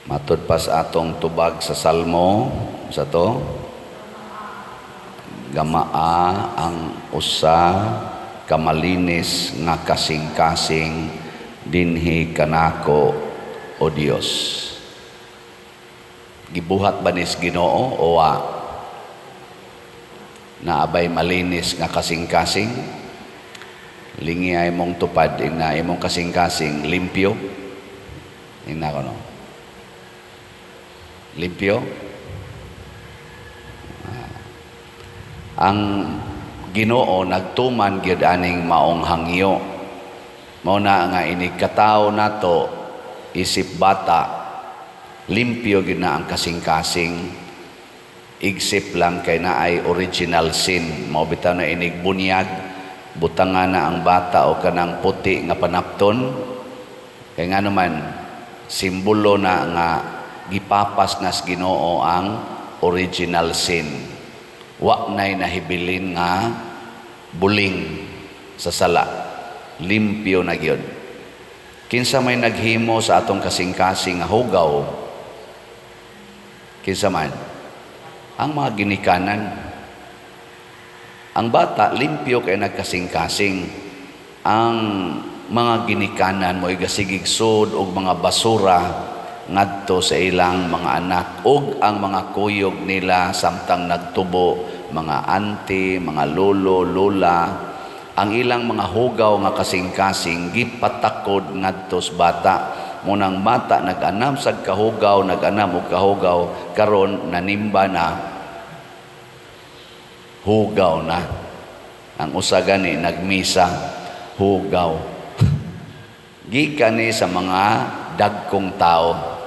Matud pa sa atong tubag sa Salmo, sa to, gamaa ang usa kamalinis nga kasing-kasing dinhi kanako o Dios. Gibuhat ba nis Ginoo o wa? Naabay malinis nga kasing-kasing? Lingi ay mong tupad, na imong kasing-kasing limpyo? Ina ko no? Limpyo? Ang Ginoo nagtuman gyud aning maong hangyo. Mao na nga inig katawo nato isip bata, limpyo gyud na ang kasing-kasing. Igsip lang kay naay original sin. Mao bitaw na inig bunyag, butangan na ang bata o kanang puti nga panapton. Kay nga naman simbolo na nga gipapas nas Ginoo ang original sin. Wa nay nahibilin nga buling sa sala, limpyo na gyud. Kinsa may naghimo sa atong kasing-kasing nga hugaw? Kinsa man? Ang mga ginikanan. Ang bata limpyo kay nagkasing-kasing. Ang mga ginikanan mo igasigig-sud og mga basura ngadto sa ilang mga anak ug ang mga kuyog nila samtang nagtubo, mga auntie, mga lolo, lola, ang ilang mga hugaw nga kasing-kasing gipatakod ngadto sa bata. Munang bata nag-anam sa kahugaw, nag-anam og kahugaw, karon nanimba na, hugaw na. Ang usa gani nagmisa, hugaw. Gikan ni sa mga dagkong tao.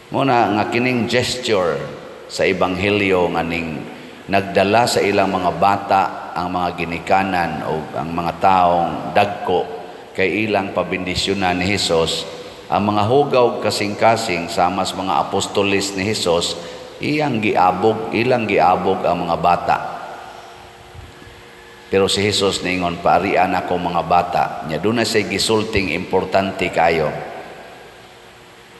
Muna nga kining gesture sa ebanghelyo nga ning nagdala sa ilang mga bata ang mga ginikanan o ang mga taong dagko kay ilang pabindisyonan ni Hesus. Ang mga hugaw kasing-kasing sama sa mga apostolis ni Hesus, ilang giabog ang mga bata. Pero si Hesus ningon, paarian ako mga bata. Nya doon na siya gisulting importante kayo.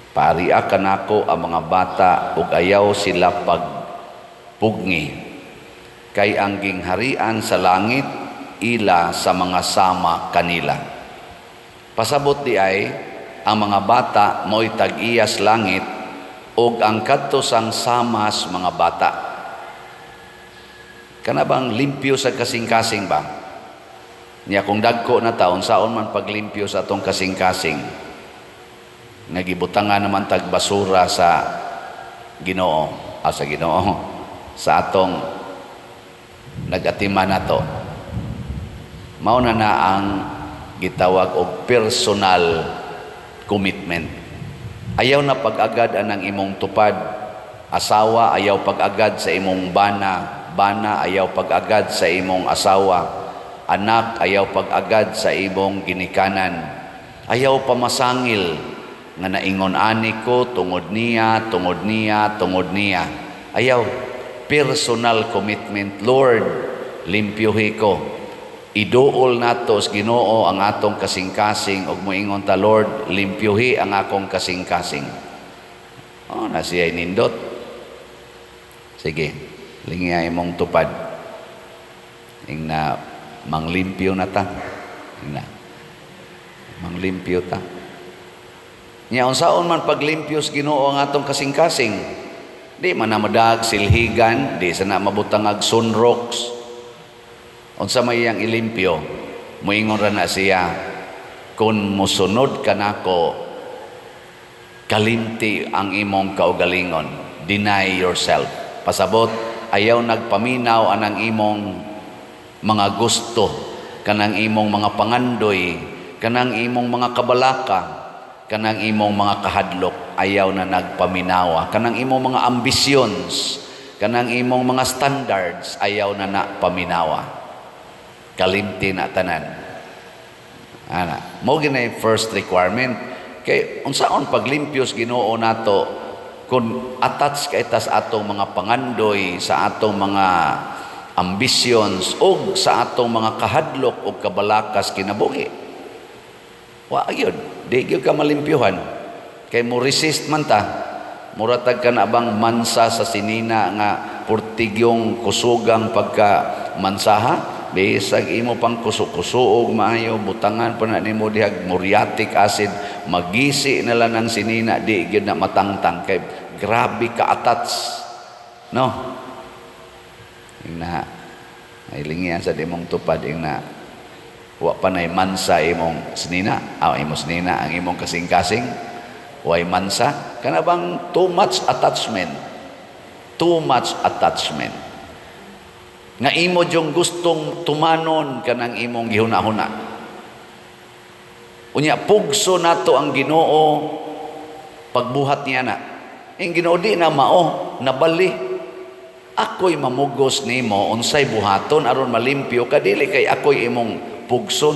Paarian kanako ang mga bata ug ayaw sila pagpugni. Kay ang gingharian sa langit ila sa mga sama kanila. Pasabot di ay ang mga bata mo'y tag-iyas langit ug ang kadto sang samas mga bata. Kana bang limpyo sa kasing-kasing ba? Niya kung dagko na taon, saon man paglimpyo sa atong kasing-kasing. Nagibutangan naman tag basura sa Ginoo, sa Ginoo, sa atong nag-atiman nato. Mao na ang gitawag og personal commitment. Ayaw na pag-agad anang imong tupad. Asawa ayaw pag-agad sa imong bana ayaw pag-agad sa imong asawa, anak ayaw pag-agad sa imong ginikanan, ayaw pamasangil nga naingon ani ko tungod niya, ayaw. Personal commitment. Lord, limpyuhi ko, iduol nato sa Ginoo ang atong kasing-kasing ug moingon ta, Lord, limpyuhi ang akong kasing-kasing. Na siya nindot. Sige, lingi imong tupad. Ingna manglimpyo na ta. Ingna manglimpyo ta. Nya unsaon man paglimpyo sa Ginoo ang atong kasing-kasing? Di man na madag silhigan, di sana mabutangag sunrocks. Unsa may iyang ilimpyo? Moingon ra na siya, kun mosunod kanako, kalimti ang imong kaugalingon. Deny yourself. Pasabot, ayaw nagpaminaw anang imong mga gusto, kanang imong mga pangandoy, kanang imong mga kabalaka, kanang imong mga kahadlok, ayaw na nagpaminawa. Kanang imong mga ambitions, kanang imong mga standards, ayaw na paminawa. Kalimti na tanan. Mo ginay first requirement. Kay unsaon paglimpyos Ginoo nato kung attach kay tas atong mga pangandoy, sa atong mga ambitions ug sa atong mga kahadlok ug kabalakas kinabuhi. Wa gyud, di gyud ka malimpyuhan. Kay mo resist man ta. Muratag ka na bang mansa sa sinina nga purtigyong kusugang pagka mansaha? Bisag imo pang kusuog maayo, butangan pa na nimo dihag muriatic acid, magisi na lang ng sinina, di gyud na matangtang. Kay grabe ka attach. No? Yung na, nailingihan sa dimong tupad, yung na, wa pa na mansa imong sinina, imong sinina, ang imong kasing-kasing, way mansa, kana bang too much attachment, nga imo jong gustong tumanon kanang imong gihuna-huna. Unya, pugso nato ang Ginoo, pagbuhat niya na. Ang Ginoo di na mao, nabali. Ako'y mamugos nimo, unsay buhaton, aron malimpyo ka, dili kay ako'y imong pugson.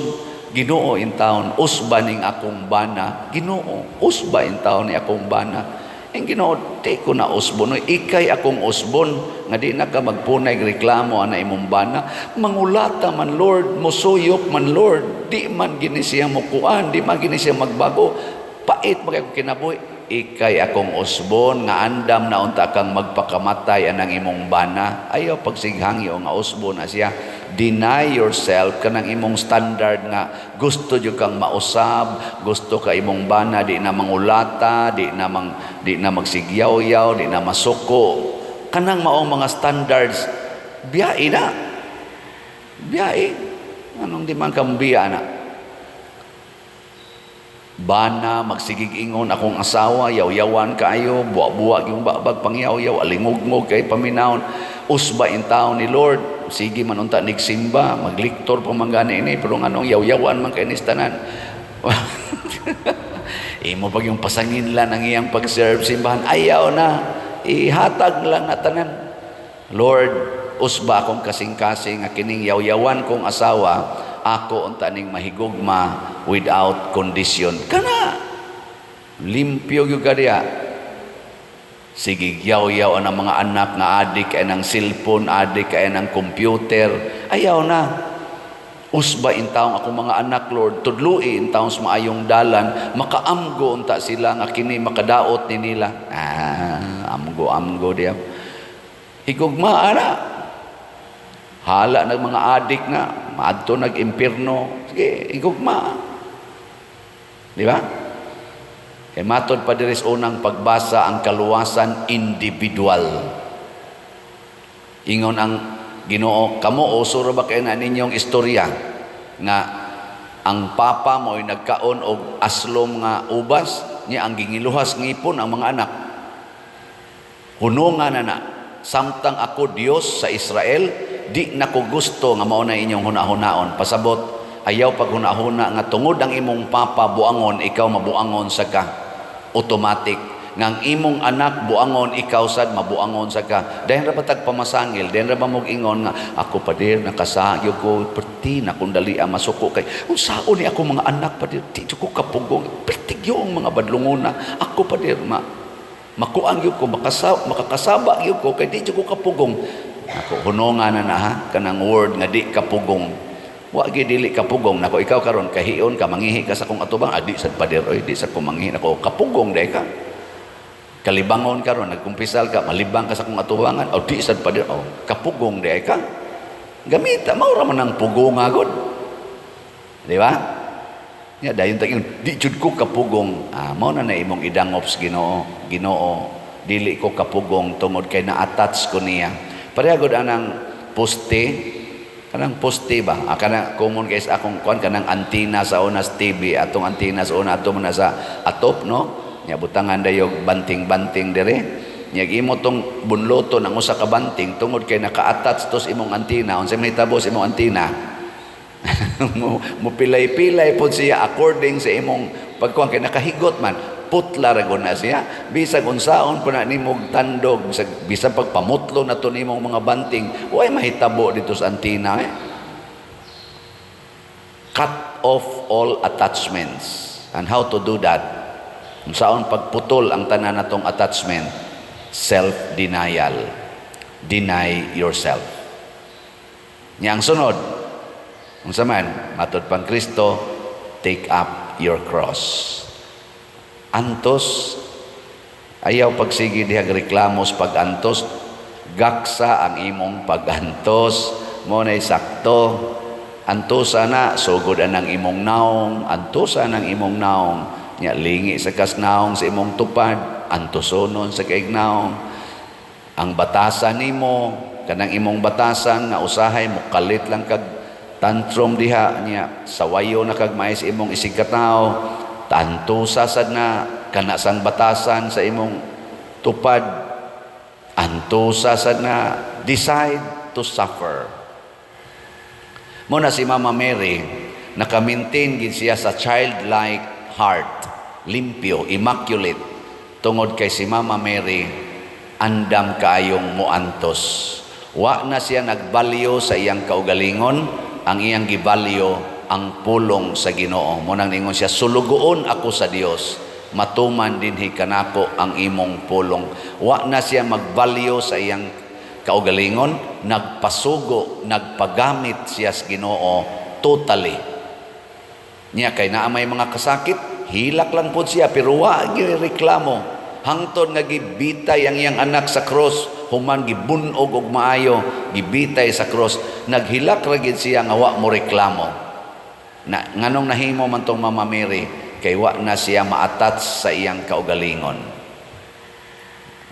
Ginoo in taon, usba ning akong bana. Ginoo, usba in taon ni akong bana. Ang Ginoo, di ko na usbon. Ikay akong usbon, nga di na ka magpunay reklamo ana imong bana. Mangulata man Lord, musuyop man Lord, di man gini siya mukuan, di man gini siya magbago. Pait magay ko kinabuhi. Ikay akong usbon, nga andam na unta kang magpakamatay anang imong bana. Ayaw pagsighangyo nga usbon na siya. Deny yourself kanang imong standard nga gusto jud kang mausab, gusto ka imong bana di na mangulata, di na magsigyaw-yaw, di na masuko. Kanang maong mga standards biyae na. Biyae. Anong di man kang biya na? Bana, magsigig ingon akong asawa, yaw-yawan kaayo, buwa-buwa yung babag pangyaw-yaw, alingog-ngog kay paminawon, usba in taon ni Lord, sige man unta nigsimba, magliktor pamangani ini, pero anong yaw-yawan man kay nistanan. Imo pag yung pasangin lang ang iyang pag-serve simbahan, ayaw na, ihatag lang na tanan. Lord, usba akong kasing-kasing, kining yaw-yawan kong asawa, ako unta ning mahigugma without condition. Kana limpyo gyud kadiya. Sige, yaw-yaw ang mga anak nga adik kay ng cellphone, adik kay ng computer. Ayaw na. Usba in taong ako mga anak, Lord, tudlui in taong sa maayong dalan, makaamgo unta sila nga kini makadaot ni nila. Amgo diya. Higugma ana. Hala ng mga adik na, maadto nag-impirno. Sige, higugma. Di ba? Kaya matod pa diris unang pagbasa ang kaluwasan individual. Ingon ang Ginoo, kamo usura ba kayo na ninyong istorya nga ang papa mo ay nagkaon og aslom nga ubas niya ang gingiluhas ngipon ang mga anak. Hunungan na samtang ako Dios sa Israel, di na ko gusto nga mao na inyong hunahunaon. Pasabot, ayaw pag hunahuna nga tungod ang imong papa buangon, ikaw mabuangon sa ka. Automatic. Ngang imong anak buangon, ikaw sad mabuangon sa ka. Dahil ra patag pamasangil, dahil ra ba mong ingon nga ako padir nakasayog ko perti na kung dali masuko kay unsaon ni ako mga anak padir di ko kapugong pertig yung mga badlungona ako padir makuang yun ko makakasaba yun ko kay di ko kapugong ako hunongan na ha kanang word nga di kapugong wa gyud dili kapugong nako ikaw karon kahiyon ka mangihi ka sa kong atubang adi sad padir oy di sa ko mangihi nako kapugong day ka. Kalibangon karon nagkumpisal ka malibang ka sa kong atubangan o di sad pa kapugong di ay ka gamita maura man ang pugong agod di ba ya dayon tagin di jud ko kapugong mao na imong idangops Ginoo dili ko kapugong tungod kay na-attach ko niya parehagod anang poste kanang poste ba kana common guys akong kuan kanang antina sa unas TV atong antina sa una ato man sa atop no nya butangan dayog banting-banting dire nya imo tong bunloto ng usa ka banting tungod kay naka-attach tos imong antina unsa may tabos imong antina mo pilay-pilay pod siya according sa imong pagkuan kay nakahigot man putla ra na siya bisag unsaon pa na nimo tandog bisag pagpamutlo na to nimong mga banting way mahitabo dito sa antina cut off all attachments and how to do that unsaon pagputol ang tanan natong attachment self-denial deny yourself nya ang sunod unsa man matud pang Kristo take up your cross Antos, ayaw pagsigi dihag reklamos pag-antos, gaksa ang imong pag-antos, mo na sakto. Antusa na, sugod anang imong naong, antusa ng imong naong, nya lingi sa kasnaong sa imong tupad, antusonon sa kaignaong. Ang batasan nimo, kanang imong batasan na usahay mo kalit lang kag tantrum diha niya, sawayo na kag mais imong isigkatao, antusa sad na kana sang batasan sa imong tupad, antusa sad na decide to suffer. Muna si Mama Mary, naka-maintain gid siya sa childlike heart, limpyo, immaculate. Tungod kay si Mama Mary, andam kaayong muantos. Wa na siya nagbalyo sa iyang kaugalingon, ang iyang gibalyo ang pulong sa Ginoo. Munang ningon siya, sulugoon ako sa Dios, matuman dinhi kanako ang imong pulong. Wa na siya magbalyo sa iyang kaugalingon, nagpasugo, nagpagamit siya sa Ginoo totally. Niya kay naa may mga kasakit, hilak lang po siya, pero wa reklamo. Hangtod nga gibitay ang iyang anak sa cross, human gibunog og maayo, gibitay sa cross, naghilak ra gid siya nga wa mo reklamo. Na nganong nahimo man tong Mama Mary, kay wa na siya ma-attach sa iyang kaugalingon.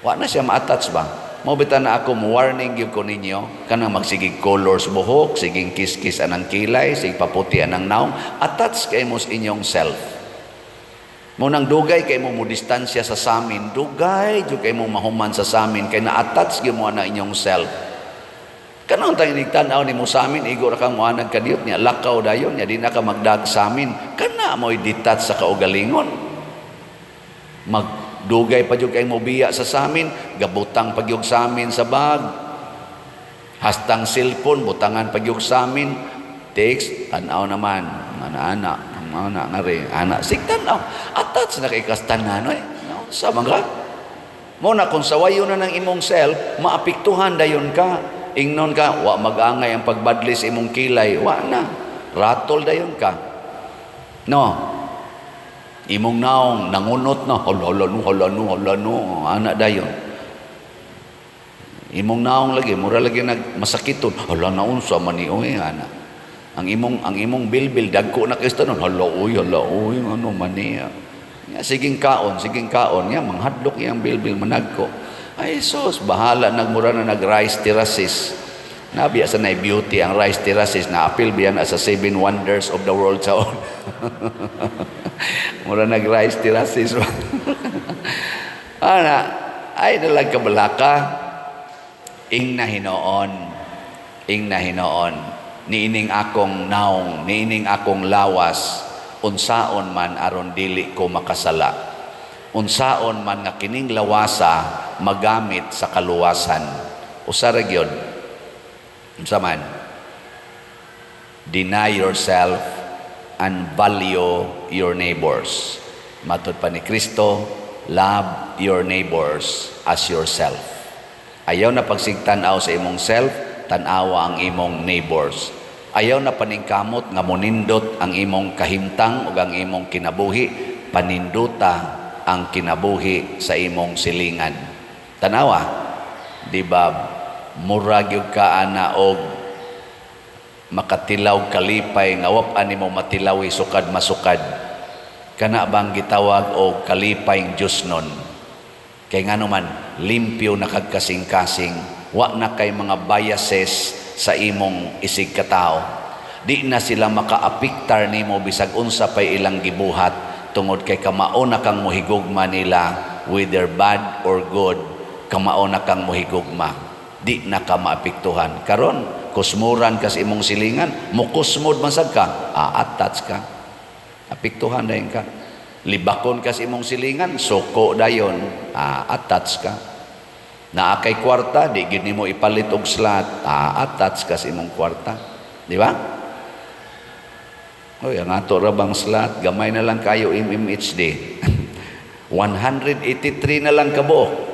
Wa na siya ma-attach ba? Mo bitan na ako warning gyud ko ninyo kanang magsigig colors buhok, siging kiskis anang kilay, sig paputi anang naong, attach kay mo sa inyong self. Mo nang dugay kay mo distansya sa samin, dugay jud kay mo mahuman sa samin kay na-attach gyud mo ana inyong self. Kanang tang nigtan-aw nimo samin, igo ra kang moanag kadiyot niya, lakaw dayon niya, di na ka magdag samin, kana mo'y detach sa kaugalingon. Dugay pa jud kay mobiya sa samin, gabutang pagyug samin sa bag. Hastang cellphone butangan pagyug samin. Text tan-aw naman, ana nga rin, ana sig tan-aw. Attach na kay kastanan oy. Sa mga mo na kung sawayo na ng imong self, maapektuhan dayon ka. Ingnon ka, wa mag-angay ang pagbadlis imong kilay, wa na. Ratol dayon ka. No. Imong naong nangunot na holano anak dayon. Imong naong lagi mura lagi nagmasakiton, hala na unsa man ni oy ana. Ang imong bilbil dagko na kay tanon, hala oy ano man niya. Siging kaon nya manghadlok iyang bilbil managko. Ay sus, bahala nagmura na nag-rice terraces. Nabiya sa na beauty ang rice terraces na apil biyan as a 7 wonders of the world sa mura nag-rice terraces. Ana, ay nalang kabalaka. Ing na hinoon. Niining akong naong, niining akong lawas, unsaon man aron dili ko makasala. Unsaon man nga kining lawasa magamit sa kaluwasan. Usa ra gyud. Unsa man? Deny yourself and value your neighbors. Matud pa ni Kristo, love your neighbors as yourself. Ayaw na pagsigtanaw sa imong self, tanawa ang imong neighbors. Ayaw na paningkamot nga monindot ang imong kahimtang ug ang imong kinabuhi, paninduta ang kinabuhi sa imong silingan. Tanawa, di ba, mura gyud ka ana og makatilaw kalipay nga wap-an nimo matilawi sukad masukad. Kana bang gitawag og kalipay Diosnon? Kay ngano man limpyo na kagkasing-kasing, wa na kay mga biases sa imong isig katao. Di na sila makaapiktar nimo bisag unsa pay ilang gibuhat tungod kay kamao na kang mohigugma nila, whether bad or good, kamao na kang mohigugma. Di na ka maapektuhan. Karon, kusmuran ka sa imong silingan, mukusmod man sad ka, attach ka. Apektuhan dayon ka. Libakon ka sa imong silingan, suko dayon, attach ka. Naa kay kwarta, di gid nimo ipalit og slot, attach ka sa imong kwarta. Di ba? Oy, ang ato ra bang slot, gamay na lang kayo MMHD. 183 na lang kabuok.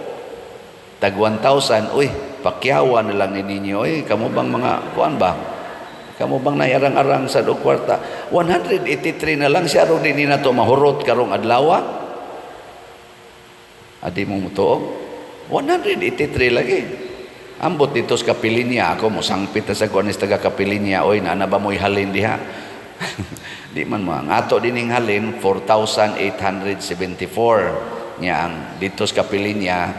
Tag 1,000, uy, pakyawan na lang ni ninyo. Uy, kamo bang mga, kuan ba? Kamo bang nayarang-arang sa kwarta? 183 na lang siya, ron din na to mahurot karong adlaw. Adi mo mutuog. 183 lagi. Ambot dito sa Kapilinya, ako mo sangpit na sa kuanis taga Kapilinya, oy na ba mo'y halin diha? Di man mo. Ang ato dining halin, 4,874. Nya ang dito sa Kapilinya,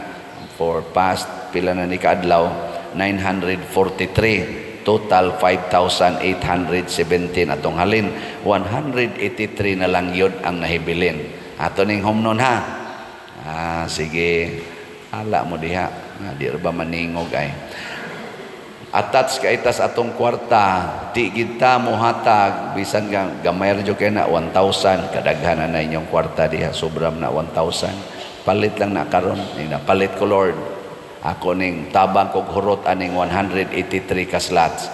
for past, pila na ni kaadlaw, 943. Total 5,817 atong halin. 183 na lang yun ang nahibilin. Ato ning homnon ha. Sige. Ala mo diha. Di ba maningog ay. Attach ka itas atong kwarta. Di kita mo hatag. Bisan gamay rin kayo na 1,000. Kadaghan na inyong kwarta diha. Sobram na 1,000. Palit lang na karon. Palit ko Lord. Ako ning tabang kog hurot aning 183 ka slots.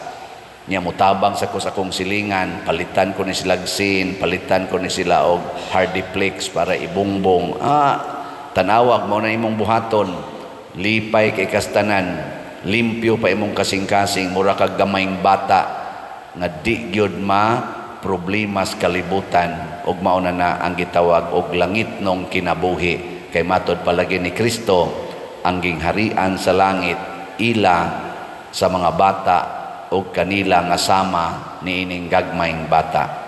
Nya mo tabang sa akong silingan, palitan ko ni sila sin, palitan ko ni sila og hardiplex para ibungbong. Tanawag mo na imong buhaton, lipay kay kastanan, limpyo pa imong kasing-kasing, mura kag gamayng bata nga di gyud problema sa kalibutan ug mao na ang gitawag og langit nung kinabuhi kay matod palagi ni Kristo ang gingharian sa langit ila sa mga bata o kanila nga sama ni ining gagmayng bata.